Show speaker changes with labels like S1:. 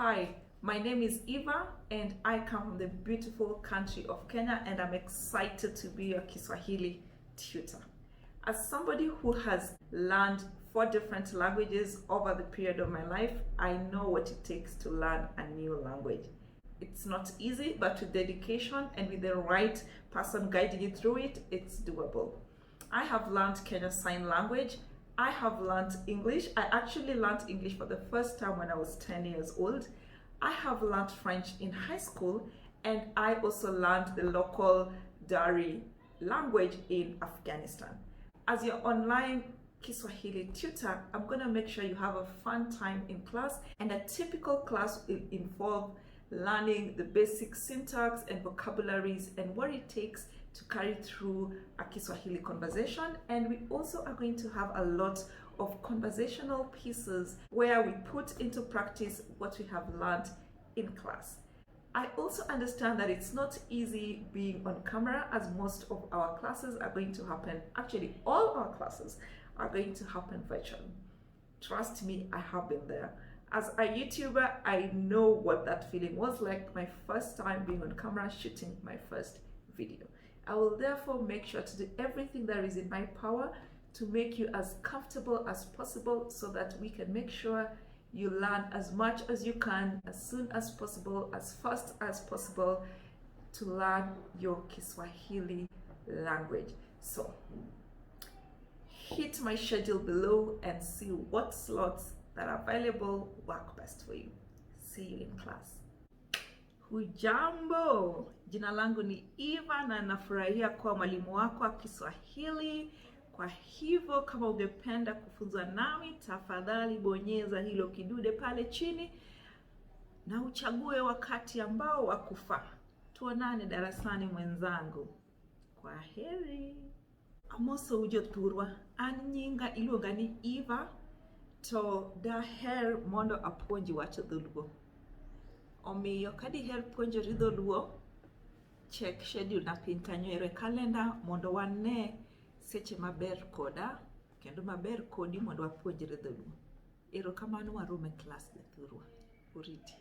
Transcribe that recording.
S1: Hi, my name is Eva and I come from the beautiful country of Kenya, and I'm excited to be your Kiswahili tutor. As somebody who has learned 4 different languages over the period of my life, I know what it takes to learn a new language. It's not easy, but with dedication and with the right person guiding you through it, it's doable. I have learned Kenyan Sign Language. I have learned English. I actually learned English for the first time when I was 10 years old. I have learned French in high school, and I also learned the local Dari language in Afghanistan. As your online Kiswahili tutor, I'm going to make sure you have a fun time in class, and a typical class will involve learning the basic syntax and vocabularies and what it takes to carry through a Kiswahili conversation. And we also are going to have a lot of conversational pieces where we put into practice what we have learned in class. I also understand that it's not easy being on camera, as most of our classes are going to happen, actually all our classes are going to happen virtually. Trust me, I have been there. As a YouTuber, I know what that feeling was like, my first time being on camera shooting my first video. I will therefore make sure to do everything that is in my power to make you as comfortable as possible, so that we can make sure you learn as much as you can, as soon as possible, as fast as possible, to learn your Kiswahili language. So hit my schedule below and see what slots that are available work best for you. See you in class. Hujambo, jina langu ni Eva na nafurahia kuwa mwalimu wako wa Kiswahili. Kwa hivyo kama ungependa kufunzwa nami, tafadhali bonyeza hilo kidude pale chini na uchague wakati ambao wakufaa. Tuonane darasani mwenzangu. Kwa heri. Amoso ujoturwa, anyinga iluonga ni Eva, to daher mondo apuonji wacho dholuo. Omiyo kadiher puonjori dholuo, check schedule na piny kanyo e kalenda mondo wane seche maber koda kendo maber kodi mondo wapuonjre dholuo. Erokamano, warom e klas jathurwa. Oriti.